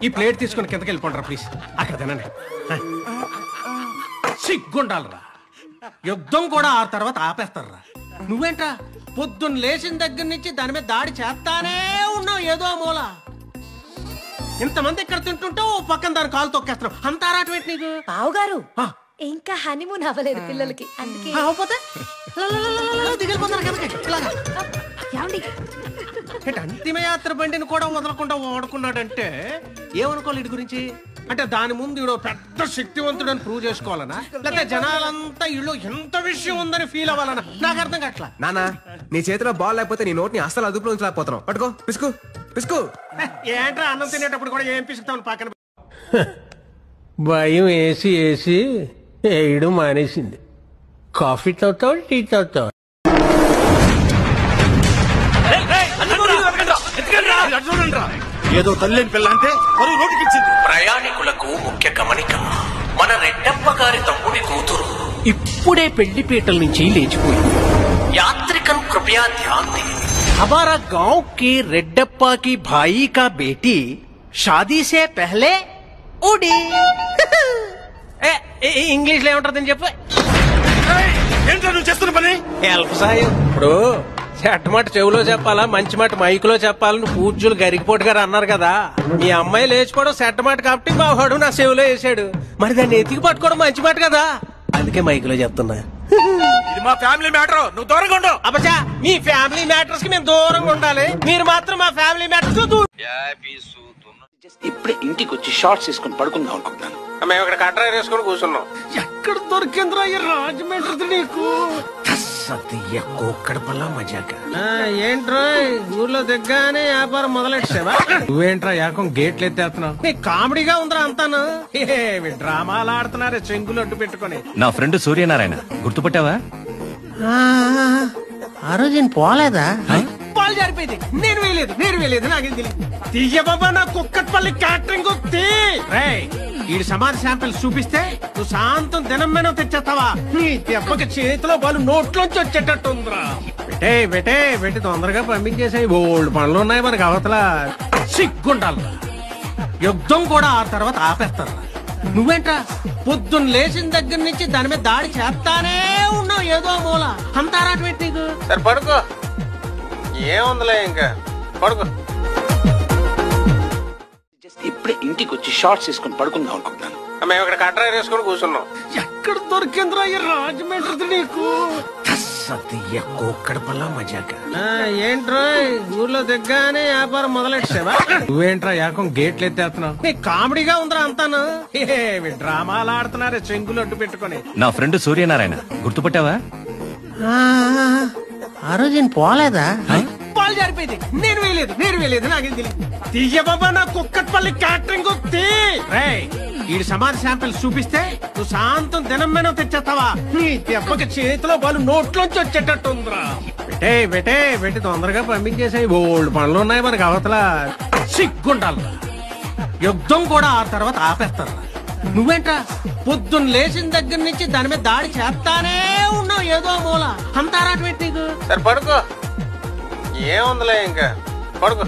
ఈ ప్లేట్ తీసుకుని కిందకి వెళ్ళిపోండి ప్లీజ్. అక్కడ తినండి. సిగ్గుండాలరా, యుద్ధం కూడా ఆ తర్వాత ఆపేస్తారా. నువ్వేంట్రా పొద్దున్న లేచిన దగ్గర నుంచి దాని మీద దాడి చేస్తానే ఉన్నావు ఏదో మూల. ఇంతమంది ఇక్కడ తింటుంటే ఓ పక్కన దాని కాలు తొక్కేస్తున్నావు. అంత ఆరాటం ఏంటి నీకు? బావుగారు ఇంకా హనీమూన్ అవ్వలేదు పిల్లలకి, అందుకే అవ్వకపోతే దిగిపోతారు కదా. అంతిమయాత్ర బండిని కూడా వదలకుండా వాడుకున్నాడంటే ఏమనుకోవాలి వీడి గురించి? అంటే దాని ముందు ఈడో పెద్ద శక్తివంతుడని ప్రూవ్ చేసుకోవాలనా, లేకపోతే జనాలంతా ఈళ్ళు ఎంత విషయం ఉందని ఫీల్ అవ్వాలనా? నాకు అర్థం కావట్లా. నానా, నీ చేతిలో బాల్ లేకపోతే నీ నోటిని అస్సలు అదుపులో ఉంచలేకపోతున్నావు. పట్టుకో, పిసుకు పిసుకు. ఏంట్రా అన్నం తినేటప్పుడు కూడా ఏం పిసుకుతావు పక్కన? భయం వేసి వేసి వేయడం మానేసింది. కాఫీ తాగుతావు, టీ తాగుతావు? ఏదో తల్లిని పిల్ల అంటే ప్రయాణికులకు ముఖ్య గమనిక, మన రెడ్డప్ప గారి తమ్ముడి కూతురు ఇప్పుడే పెళ్లి పీటల నుంచి లేచిపోయింది. यात्रिकन कृपया ध्यान दें, हमारा गांव के रेड्डप्पा की भाई का बेटी शादी से पहले उड़ी. ఇంగ్లీష్ లో ఏమంటారని చెప్పు. ఏంటో నువ్వు చేస్తున్న పని? హెల్ప్ సాయం. ఇప్పుడు చెట్ట మాట చెవులో చెప్పాలా, మంచి మాట మైకులో చెప్పాలని పూజ్యులు గరికిపోటు గారు అన్నారు కదా. మీ అమ్మాయి లేచిపోవడం సెట్ట మాట కాబట్టి మా వాడు నా చెవులో వేసాడు. మరి దాన్ని ఎతికి పట్టుకోవడం మంచి మాట కదా, అందుకే మైకులో చెప్తున్నా. ఇది మా ఫ్యామిలీ మ్యాటర్, నువ్వు దూరంగా ఉండు. అబ్బా, మీ ఫ్యామిలీ మ్యాటర్స్ కి మేము దూరంగా ఉండాలి, మీరు మాత్రం మా ఫ్యామిలీ మ్యాటర్స్ కు దూరం. ఇప్పుడే ఇంటికి వచ్చి షార్ట్స్ వేసుకుని పడుకుందాం అనుకుంటున్నాను. మేము ఇక్కడ కట్రా వేసుకుని కూర్చున్నాం. ఎక్కడ దొరికిందిరా ఈ రాజమండ్రి నీకు? ఏంట్రా ఊర్లో దిగ్గానే వ్యాపారం మొదలెట్టావా? నువ్వేంట్రా ఏకం గేట్లు ఎత్తేస్తున్నావు? నీ కామెడీగా ఉందిరా అంతాను. డ్రామాలు ఆడుతున్నారే చెంగులు అడ్డు పెట్టుకుని. నా ఫ్రెండ్ సూర్యనారాయణ, గుర్తుపట్టావా? ఆ రోజు నేను పోలేదా? పాలు జారిపోయింది. నేను వేయలేదు నాకేం తెలియదు. తీయ బాబా, నా కుక్కట్పల్లి క్యాటరింగ్ వీడి సమాధి శాంపిల్స్ చూపిస్తే నువ్వు శాంతం దినం మీద తెచ్చేస్తావా? నీ దెబ్బకి చేతిలో వాళ్ళు నోట్లోంచి వచ్చేటట్టుందిరా. పెట్టి తొందరగా పంపించేసాయి. బోల్డ్ పనులు ఉన్నాయి మనకి అవతల. సిగ్గుండాలరా, యుద్ధం కూడా ఆ తర్వాత ఆపేస్తారా. నువ్వేంట్రా పొద్దున్న లేచిన దగ్గర నుంచి దాని మీద దాడి చేస్తానే ఉన్నావు ఏదో మూల. అంత ఆరాటం ఏంటి నీకు? సరే పడుకో, ఏముందిలే ఇంకా పడుకో. ఇప్పుడే ఇంటికి వచ్చి షార్ట్స్ వేసుకుని పడుకుందాం అనుకుంటున్నాను. మేము ఇక్కడ కట్రా వేసుకుని కూర్చున్నాం. ఎక్కడ దొరికిందిరా ఈ రాజమండ్రి నీకు? ఏంట్రా ఊర్లో దిగ్గానే వ్యాపారం మొదలెట్టావా? నువ్వేంట్రా ఏకం గేట్లు ఎత్తేస్తున్నావు? నీ కామెడీగా ఉందిరా అంతాను. డ్రామాలు ఆడుతున్నారే చెంగులు అడ్డు పెట్టుకుని. నా ఫ్రెండ్ సూర్యనారాయణ, గుర్తుపట్టావా? ఆ రోజు నేను పోలేదా? పాలు జారిపోయింది. నేను వేయలేదు నాకేం తెలియదు. తీయ బాబా, నా కుక్కట్పల్లి క్యాటరింగ్ వీడి సమాధి శాంపిల్స్ చూపిస్తే నువ్వు శాంతం దినం మీద తెచ్చేస్తావా? నీ దెబ్బకి చేతిలో వాళ్ళు నోట్లోంచి వచ్చేటట్టుందిరా. పెట్టి తొందరగా పంపించేసాయి. బోల్డ్ పనులు ఉన్నాయి మనకి అవతల. సిగ్గుండాలరా, యుద్ధం కూడా ఆ తర్వాత ఆపేస్తారా. నువ్వేంట్రా పొద్దున్న లేచిన దగ్గర నుంచి దాని మీద దాడి చేస్తానే ఉన్నావు ఏదో మూల. అంత ఆరాటం ఏంటి నీకు? సరే పడుకో, ఏముందిలే ఇంకా పడుకో.